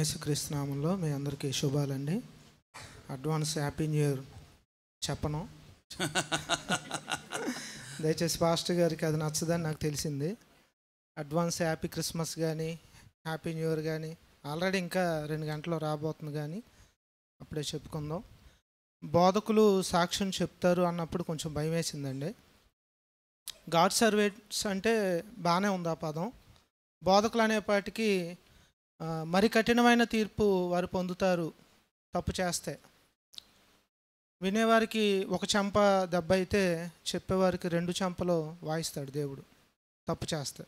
యేసుక్రీస్తు నామంలో మీ అందరికీ శుభాలండి. అడ్వాన్స్ హ్యాపీ న్యూ ఇయర్ చెప్పను. దయచేసి పాస్టర్ గారికి అది నచ్చదని నాకు తెలిసింది. అడ్వాన్స్ హ్యాపీ క్రిస్మస్ కానీ హ్యాపీ న్యూ ఇయర్ కానీ ఆల్రెడీ ఇంకా 2 గంటల్లో రాబోతుంది, కానీ అప్పుడే చెప్పుకుందాం. బోధకులు సాక్ష్యం చెప్తారు అన్నప్పుడు కొంచెం భయం వేసిందండి. గాడ్ సర్వెంట్స్ అంటే బాగానే ఉంది ఆ పదం. బోధకులు అనేపాటికి మరి కఠినమైన తీర్పు వారు పొందుతారు తప్పు చేస్తే. వినేవారికి ఒక చెంప దెబ్బ అయితే చెప్పేవారికి 2 చెంపలు వాయిస్తాడు దేవుడు తప్పు చేస్తే.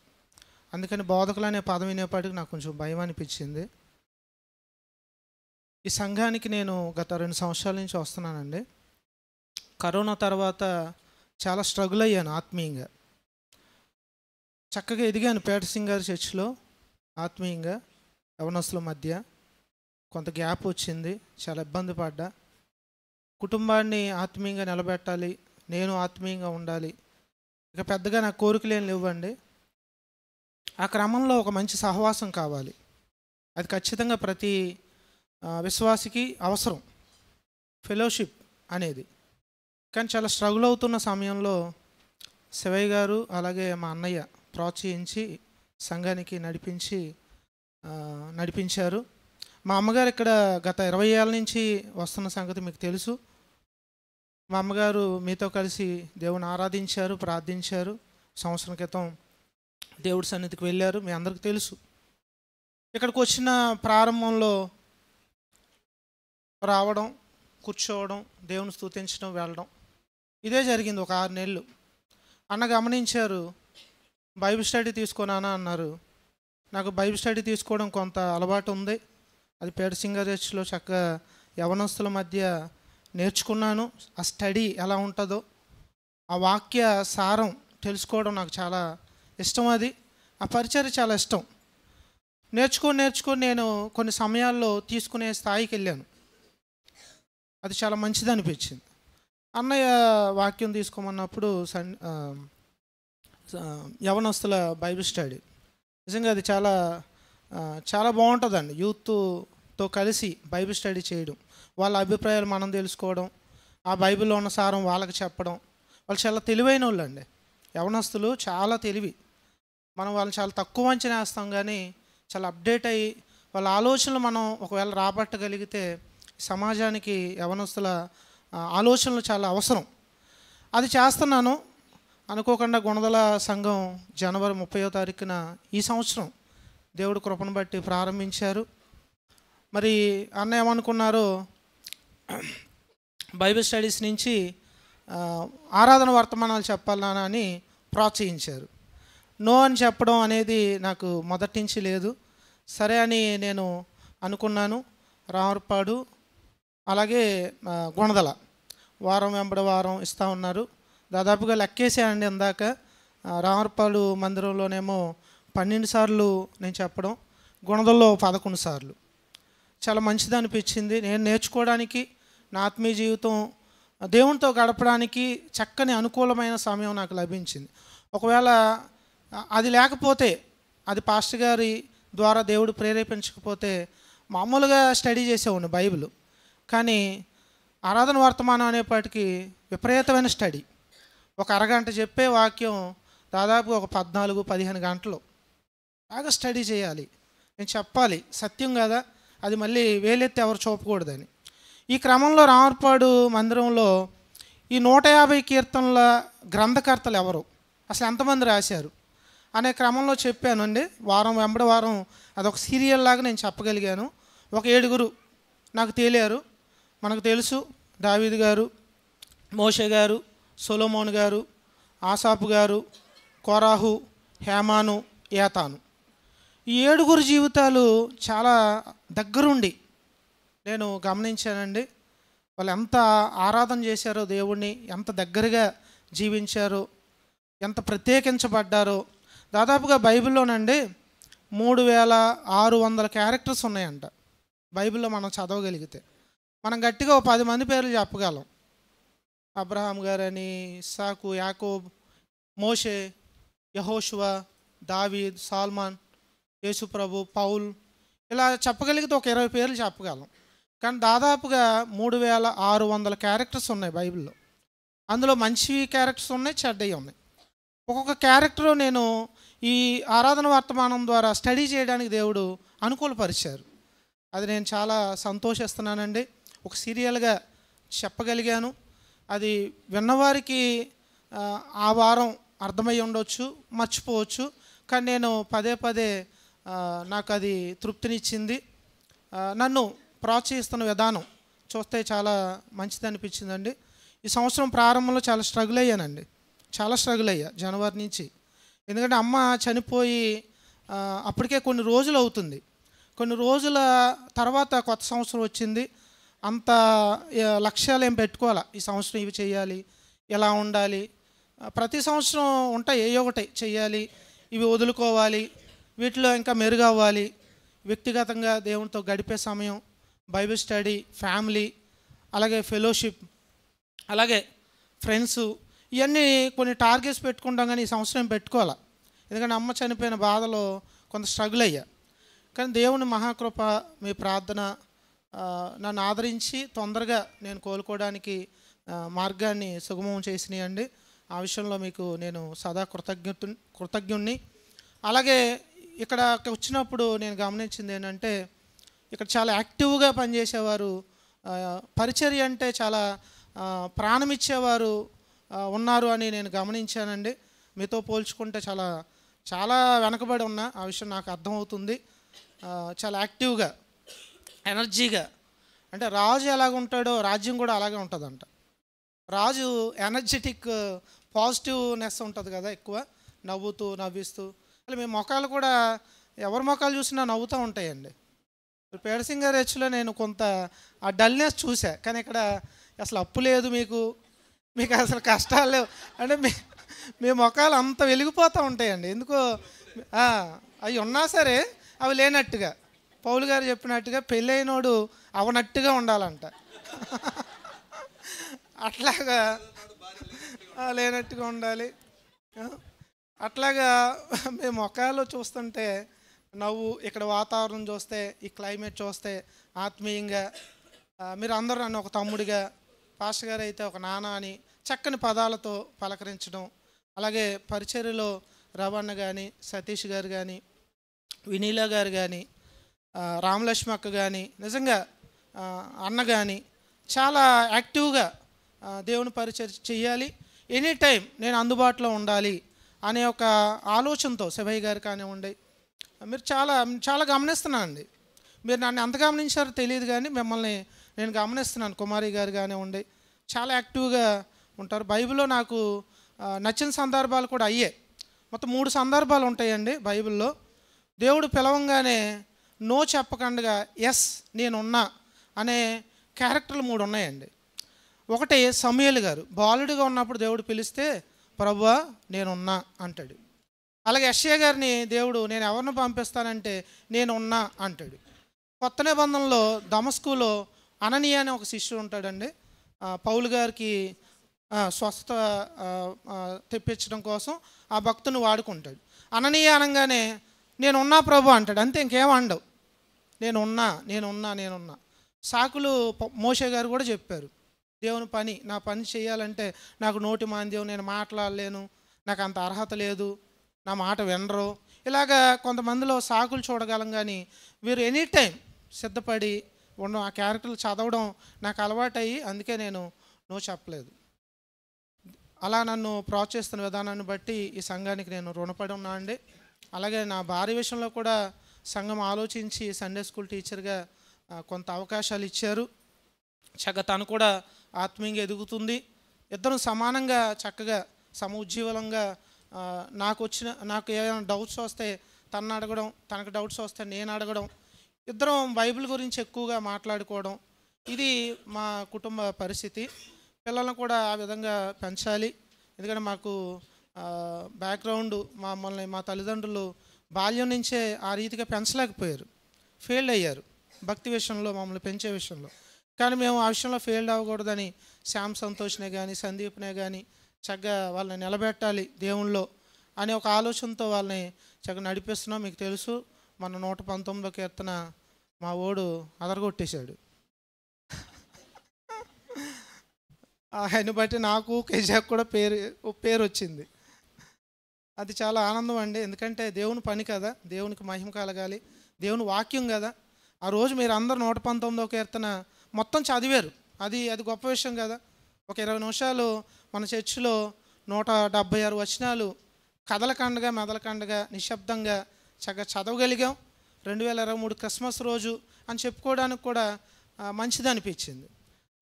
అందుకని బోధకులు అనే పదం వినేపాటికి నాకు కొంచెం భయం అనిపించింది. ఈ సంఘానికి నేను గత 2 సంవత్సరాల నుంచి వస్తున్నానండి. కరోనా తర్వాత చాలా స్ట్రగుల్ అయ్యాను ఆత్మీయంగా. చక్కగా ఎదిగాను పీటర్ సింగ్ గారి చర్చిలో ఆత్మీయంగా. యవనస్తుల మధ్య కొంత గ్యాప్ వచ్చింది, చాలా ఇబ్బంది పడ్డా. కుటుంబాన్ని ఆత్మీయంగా నిలబెట్టాలి, నేను ఆత్మీయంగా ఉండాలి, ఇక పెద్దగా నాకు కోరికలు ఏం లేవండి. ఆ క్రమంలో ఒక మంచి సహవాసం కావాలి, అది ఖచ్చితంగా ప్రతి విశ్వాసికి అవసరం, ఫెలోషిప్ అనేది. కానీ చాలా స్ట్రగుల్ అవుతున్న సమయంలో శివయ్య గారు అలాగే మా అన్నయ్య ప్రోత్సహించి సంఘానికి నడిపించారు. మా అమ్మగారు ఇక్కడ గత 20 ఏళ్ళ నుంచి వస్తున్న సంగతి మీకు తెలుసు. మా అమ్మగారు మీతో కలిసి దేవుని ఆరాధించారు, ప్రార్థించారు. సంవత్సరం క్రితం దేవుడి సన్నిధికి వెళ్ళారు, మీ అందరికీ తెలుసు. ఇక్కడికి వచ్చిన ప్రారంభంలో రావడం, కూర్చోవడం, దేవుని స్తుతించడం, వెళ్ళడం, ఇదే జరిగింది ఒక 6 నెలలు. అన్న గమనించారు, బైబిల్ స్టడీ తీసుకోనానా అన్నారు. నాకు బైబిల్ స్టడీ తీసుకోవడం కొంత అలవాటు ఉంది. అది పీటర్ సింగ్ గారి చర్చిలో చక్కగా యవనస్తుల మధ్య నేర్చుకున్నాను. ఆ స్టడీ ఎలా ఉంటుందో, ఆ వాక్య సారం తెలుసుకోవడం నాకు చాలా ఇష్టం. అది ఆ పరిచర్య చాలా ఇష్టం. నేర్చుకొని నేను కొన్ని సమయాల్లో తీసుకునే స్థాయికి వెళ్ళాను. అది చాలా మంచిది అనిపించింది. అన్నయ్య వాక్యం తీసుకోమన్నప్పుడు యవనస్తుల బైబిల్ స్టడీ నిజంగా అది చాలా బాగుంటుందండి. యూత్తో కలిసి బైబిల్ స్టడీ చేయడం, వాళ్ళ అభిప్రాయాలు మనం తెలుసుకోవడం, ఆ బైబిల్లో ఉన్న సారం వాళ్ళకి చెప్పడం. వాళ్ళు చాలా తెలివైన వాళ్ళు అండి, యవనస్తులు చాలా తెలివి. మనం వాళ్ళని చాలా తక్కువ అంచనా వేస్తాం, కానీ చాలా అప్డేట్ అయ్యి వాళ్ళ ఆలోచనలు మనం ఒకవేళ రాబట్టగలిగితే సమాజానికి యవనస్తుల ఆలోచనలు చాలా అవసరం. అది చేస్తున్నాను. అనుకోకుండా గుణదల సంఘం జనవరి 30వ తారీఖున ఈ సంవత్సరం దేవుడు కృపను బట్టి ప్రారంభించారు. మరి అన్న ఏమనుకున్నారో బైబిల్ స్టడీస్ నుంచి ఆరాధన వర్తమానాలు చెప్పాలనా అని ప్రోత్సహించారు. నో అని చెప్పడం అనేది నాకు మొదటి నుంచి లేదు. సరే అని నేను అనుకున్నాను. రామర్పాడు అలాగే గుణదల వారం వెంబడి వారం ఇస్తూ ఉన్నారు. దాదాపుగా లెక్కేసానండి ఇందాక. రామర్పాడు మందిరంలోనేమో 12 సార్లు నేను చెప్పడం, గుణదల్లో 11 సార్లు. చాలా మంచిది అనిపించింది. నేను నేర్చుకోవడానికి, నా ఆత్మీయ జీవితం దేవునితో గడపడానికి చక్కని అనుకూలమైన సమయం నాకు లభించింది. ఒకవేళ అది లేకపోతే, అది పాస్టర్ గారి ద్వారా దేవుడు ప్రేరేపించకపోతే మామూలుగా స్టడీ చేసేవాడిని బైబిల్. కానీ ఆరాధన వర్తమానం అనేపాటికి విపరీతమైన స్టడీ. ఒక అరగంట చెప్పే వాక్యం దాదాపు ఒక 14-15 గంటలు బాగా స్టడీ చేయాలి. నేను చెప్పాలి, సత్యం కదా, అది మళ్ళీ వేలెత్తి ఎవరు చూపకూడదని. ఈ క్రమంలో రామర్పాడు మందిరంలో ఈ 150 కీర్తనల గ్రంథకర్తలు ఎవరు, అసలు ఎంతమంది రాశారు అనే క్రమంలో చెప్పానండి. వారం వెంబడి వారం అదొక సీరియల్ లాగా నేను చెప్పగలిగాను. ఒక 7 నాకు తేలారు. మనకు తెలుసు, దావీదు గారు, మోషే గారు, సొలొమోను గారు, ఆసాపు గారు, కోరాహు, హేమాను, ఏతాను. ఈ 7 జీవితాలు చాలా దగ్గరుండి నేను గమనించానండి. వాళ్ళు ఎంత ఆరాధన చేశారో దేవుణ్ణి, ఎంత దగ్గరగా జీవించారో, ఎంత ప్రత్యేకించబడ్డారో. దాదాపుగా బైబిల్లోనండి 3600 క్యారెక్టర్స్ ఉన్నాయంట. బైబిల్లో మనం చదవగలిగితే మనం గట్టిగా 10 మంది పేర్లు చెప్పగలం. అబ్రహాం గారని, ఇస్సాకు, యాకోబ్, మోషే, యెహోషువ, దావీద్, సాల్మాన్, యేసుప్రభు, పౌల్, ఇలా చెప్పగలిగితే ఒక 20 పేర్లు చెప్పగలం. కానీ దాదాపుగా 3600 క్యారెక్టర్స్ ఉన్నాయి బైబిల్‌లో. అందులో మంచి క్యారెక్టర్స్ ఉన్నాయి, చెడ్డవి ఉన్నాయి. ఒక్కొక్క క్యారెక్టర్ నేను ఈ ఆరాధన వర్తమానం ద్వారా స్టడీ చేయడానికి దేవుడు అనుకూలపరిచారు. అది నేను చాలా సంతోషిస్తున్నానండి. ఒక సీరియల్గా చెప్పగలిగాను. అది విన్నవారికి ఆ వారం అర్థమై ఉండొచ్చు, మర్చిపోవచ్చు. కానీ నేను పదే పదే నాకు అది తృప్తినిచ్చింది. నన్ను ప్రోత్సహిస్తున్న విధానం చూస్తే చాలా మంచిది అనిపించిందండి. ఈ సంవత్సరం ప్రారంభంలో చాలా స్ట్రగుల్ అయ్యానండి. చాలా స్ట్రగుల్ అయ్యా జనవరి నుంచి. ఎందుకంటే అమ్మ చనిపోయి అప్పటికే కొన్ని రోజులు అవుతుంది. కొన్ని రోజుల తర్వాత కొత్త సంవత్సరం వచ్చింది. అంత లక్ష్యాలు ఏం పెట్టుకోవాలా, ఈ సంవత్సరం ఇవి చేయాలి, ఎలా ఉండాలి. ప్రతి సంవత్సరం ఉంటాయి ఏ ఒకటి చేయాలి, ఇవి వదులుకోవాలి, వీటిలో ఇంకా మెరుగవ్వాలి. వ్యక్తిగతంగా దేవునితో గడిపే సమయం, బైబిల్ స్టడీ, ఫ్యామిలీ, అలాగే ఫెలోషిప్, అలాగే ఫ్రెండ్స్, ఇవన్నీ కొన్ని టార్గెట్స్ పెట్టుకుంటాం. కానీ ఈ సంవత్సరం పెట్టుకోవాలి. ఎందుకంటే అమ్మ చనిపోయిన బాధలో కొంత స్ట్రగుల్ అయ్యా. కానీ దేవుని మహాకృప, మీ ప్రార్థన నన్ను ఆదరించి తొందరగా నేను కోలుకోవడానికి మార్గాన్ని సుగమం చేసినాయండి. ఆ విషయంలో మీకు నేను సదా కృతజ్ఞుణ్ణి. అలాగే ఇక్కడ వచ్చినప్పుడు నేను గమనించింది ఏంటంటే, ఇక్కడ చాలా యాక్టివ్గా పనిచేసేవారు, పరిచర్య అంటే చాలా ప్రాణం ఇచ్చేవారు ఉన్నారు అని నేను గమనించానండి. మీతో పోల్చుకుంటే చాలా చాలా వెనకబడి ఉన్నా, ఆ విషయం నాకు అర్థమవుతుంది. చాలా యాక్టివ్గా, ఎనర్జీగా, అంటే రాజు ఎలాగుంటాడో రాజ్యం కూడా అలాగే ఉంటుందంట. రాజు ఎనర్జెటిక్, పాజిటివ్నెస్ ఉంటుంది కదా, ఎక్కువ నవ్వుతూ నవ్విస్తూ. అలా మీ మొఖాలు కూడా ఎవరి మొఖాలు చూసినా నవ్వుతూ ఉంటాయండి. పేడసింగర్ హెచ్లో నేను కొంత ఆ డల్నెస్ చూసా. కానీ ఇక్కడ అసలు అప్పు లేదు, మీకు అసలు కష్టాలు లేవు. అంటే మీ మొఖాలు అంత వెలిగిపోతూ ఉంటాయండి. ఎందుకో అవి ఉన్నా సరే అవి లేనట్టుగా, పౌలు గారు చెప్పినట్టుగా పెళ్ళైనోడు అవనట్టుగా ఉండాలంట. అట్లాగా లేనట్టుగా ఉండాలి. అట్లాగా మేము మొఖాలు చూస్తుంటే నవ్వు, ఇక్కడ వాతావరణం చూస్తే, ఈ క్లైమేట్ చూస్తే ఆత్మీయంగా, మీరు అందరూ నన్ను ఒక తమ్ముడిగా, పాస్టర్ గారు అయితే ఒక నాన్న అని చక్కని పదాలతో పలకరించడం, అలాగే పరిచర్యలో రవణ కానీ, సతీష్ గారు కానీ, వినీలా గారు కానీ, రామలక్ష్మి అక్క కానీ, నిజంగా అన్న కానీ చాలా యాక్టివ్గా దేవుని పరిచర్య చేయాలి, ఎనీ టైం నేను అందుబాటులో ఉండాలి అనే ఒక ఆలోచనతో, శివయ్య గారు కానివ్వండి, మీరు చాలా చాలా గమనిస్తున్నానండి. మీరు నన్ను ఎంత గమనించారో తెలియదు కానీ మిమ్మల్ని నేను గమనిస్తున్నాను. కుమారి గారు కానివ్వండి, చాలా యాక్టివ్గా ఉంటారు. బైబిల్లో నాకు నచ్చిన సందర్భాలు కూడా అయ్యే. మొత్తం 3 సందర్భాలు ఉంటాయండి బైబిల్లో. దేవుడు పిలవంగానే నో చెప్పకుండా ఎస్ నేనున్నా అనే క్యారెక్టర్లు 3 ఉన్నాయండి. ఒకటి సమూయేలు గారు బాలుడిగా ఉన్నప్పుడు దేవుడు పిలిస్తే ప్రభువా నేనున్నా అంటాడు. అలాగే యెషయా గారిని దేవుడు నేను ఎవరిని పంపిస్తానంటే నేనున్నా అంటాడు. కొత్త నిబంధనలో దమస్కులో అననీయ అనే ఒక శిష్యుడు ఉంటాడండి. పౌలు గారికి స్వస్థత తెప్పించడం కోసం ఆ భక్తుని వాడుకుంటాడు. అననీయ అనగానే నేనున్నా ప్రభు అంటాడు. అంతే, ఇంకేం అండవు. నేనున్నా. సాకులు మోషే గారు కూడా చెప్పారు. దేవుని నా పని చేయాలంటే నాకు నోటి మాంద్యం, నేను మాట్లాడలేను, నాకు అంత అర్హత లేదు, నా మాట వినరు, ఇలాగా కొంతమందిలో సాకులు చూడగలం. కానీ వీరు ఎనీ టైం సిద్ధపడి ఉండడం, ఆ క్యారెక్టర్లు చదవడం నాకు అలవాటయ్యి అందుకే నేను నో చెప్పలేదు. అలా నన్ను ప్రోత్సహిస్తున్న విధానాన్ని బట్టి ఈ సంఘానికి నేను రుణపడి ఉన్నా అండి. అలాగే నా భార్య విషయంలో కూడా సంఘం ఆలోచించి సండే స్కూల్ టీచర్గా కొంత అవకాశాలు ఇచ్చారు. చక్కగా తను కూడా ఆత్మీయంగా ఎదుగుతుంది. ఇద్దరం సమానంగా చక్కగా సముజ్జీవలంగా, నాకు ఏమైనా డౌట్స్ వస్తే తను అడగడం, తనకు డౌట్స్ వస్తే నేను అడగడం, ఇద్దరం బైబిల్ గురించి ఎక్కువగా మాట్లాడుకోవడం, ఇది మా కుటుంబ పరిస్థితి. పిల్లలను కూడా ఆ విధంగా పెంచాలి. ఎందుకంటే మాకు బ్యాక్గ్రౌండ్, మా తల్లిదండ్రులు బాల్యం నుంచే ఆ రీతిగా పెంచలేకపోయారు, ఫెయిల్డ్ అయ్యారు భక్తి విషయంలో, మమ్మల్ని పెంచే విషయంలో. కానీ మేము ఆ విషయంలో ఫెయిల్డ్ అవ్వకూడదని శ్యామ్ సంతోష్నే కానీ సందీప్నే కానీ చక్కగా వాళ్ళని నిలబెట్టాలి దేవుళ్ళో అనే ఒక ఆలోచనతో వాళ్ళని చక్కగా నడిపిస్తున్నాం. మీకు తెలుసు మన 119 కీర్తన మా ఓడు అదరగొట్టేశాడు. ఆయన బట్టి నాకు కేజాక్ కూడా పేరు వచ్చింది. అది చాలా ఆనందం అండి. ఎందుకంటే దేవుని పని కదా, దేవునికి మహిమ కలగాలి, దేవుని వాక్యం కదా. ఆ రోజు మీరు అందరూ 119వ కీర్తన మొత్తం చదివారు. అది గొప్ప విషయం కదా. ఒక 20 నిమిషాలు మన చర్చిలో 176 వచనాలు కదలకండగా మెదలకండగా నిశ్శబ్దంగా చక్కగా చదవగలిగాం. 2023 క్రిస్మస్ రోజు అని చెప్పుకోవడానికి కూడా మంచిది అనిపించింది.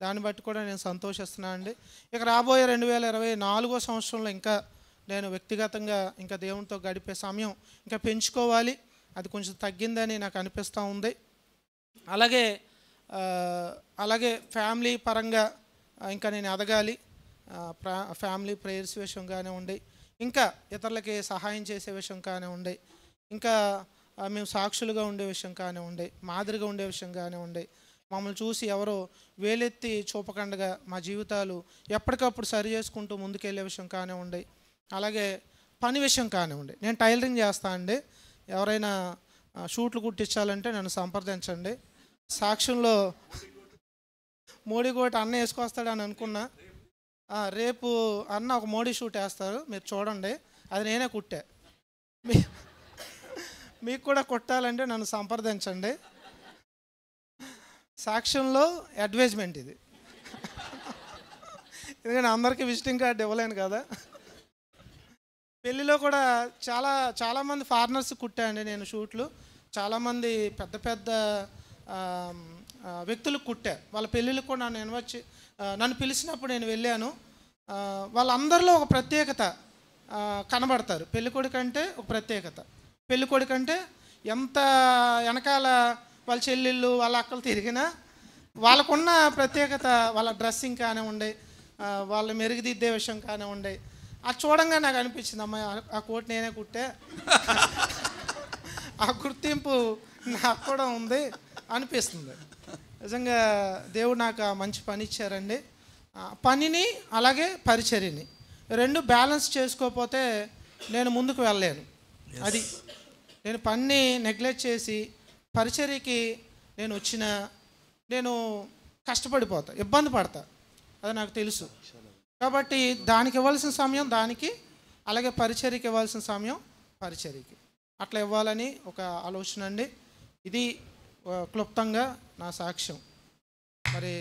దాన్ని బట్టి కూడా నేను సంతోషిస్తున్నాను అండి. ఇక రాబోయే 2024 సంవత్సరంలో ఇంకా నేను వ్యక్తిగతంగా ఇంకా దేవునితో గడిపే సమయం ఇంకా పెంచుకోవాలి. అది కొంచెం తగ్గిందని నాకు అనిపిస్తూ ఉంది. అలాగే ఫ్యామిలీ పరంగా ఇంకా నేను ఎదగాలి. ఫ్యామిలీ ప్రేయర్స్ విషయం కానివ్వండి, ఇంకా ఇతరులకి సహాయం చేసే విషయం కానివ్వండి, ఇంకా మేము సాక్షులుగా ఉండే విషయం కానివ్వండి, మాదిరిగా ఉండే విషయం కానివ్వండి, మమ్మల్ని చూసి ఎవరో వేలెత్తి చూపకండగా మా జీవితాలు ఎప్పటికప్పుడు సరి చేసుకుంటూ ముందుకెళ్ళే విషయం కానివ్వండి, అలాగే పని విషయం కానివ్వండి. నేను టైలరింగ్ చేస్తా అండి. ఎవరైనా షూట్లు కుట్టించాలంటే నన్ను సంప్రదించండి. సాక్ష్యంలో మోడీ కోట్ అన్న వేసుకొస్తాడని అనుకున్నా. రేపు అన్న ఒక మోడీ షూట్ వేస్తారు, మీరు చూడండి. అది నేనే కుట్టా. మీకు కూడా కుట్టాలంటే నన్ను సంప్రదించండి. సాక్ష్యంలో అడ్వర్టైజ్మెంట్ ఇది. ఎందుకంటే అందరికీ విజిటింగ్ కార్డు ఇవ్వలేను కదా. పెళ్ళిలో కూడా చాలామంది ఫారినర్స్ కుట్టాండి నేను షూట్లు. చాలామంది పెద్ద పెద్ద వ్యక్తులకు కుట్టా. వాళ్ళ పెళ్ళిళ్ళకి కూడా నన్ను పిలిచినప్పుడు నేను వెళ్ళాను. వాళ్ళందరిలో ఒక ప్రత్యేకత కనబడతారు. పెళ్ళికొడుకు అంటే ఒక ప్రత్యేకత. పెళ్ళికొడుకు అంటే ఎంత వెనకాల వాళ్ళ చెల్లెళ్ళు వాళ్ళ అక్కలు తిరిగినా వాళ్ళకున్న ప్రత్యేకత, వాళ్ళ డ్రెస్సింగ్ కానివ్వండి, వాళ్ళ మెరుగుదిద్దే విషయం కానివ్వండి, అది చూడంగా నాకు అనిపించింది, అమ్మాయి ఆ కోట్ నేనే కుట్టే, ఆ గుర్తింపు నాకు కూడా ఉంది అనిపిస్తుంది. నిజంగా దేవుడు నాకు మంచి పని ఇచ్చారండి. పనిని అలాగే పరిచర్యని రెండు బ్యాలెన్స్ చేసుకోకపోతే నేను ముందుకు వెళ్ళలేను. అది నేను పనిని నెగ్లెక్ట్ చేసి పరిచర్యకి నేను కష్టపడిపోతా, ఇబ్బంది పడతా, అది నాకు తెలుసు. కాబట్టి దానికి ఇవ్వాల్సిన సమయం దానికి, అలాగే పరిచర్యకి ఇవ్వాల్సిన సమయం పరిచర్యకి, అట్లా ఇవ్వాలని ఒక ఆలోచన అండి. ఇది క్లుప్తంగా నా సాక్ష్యం. మరి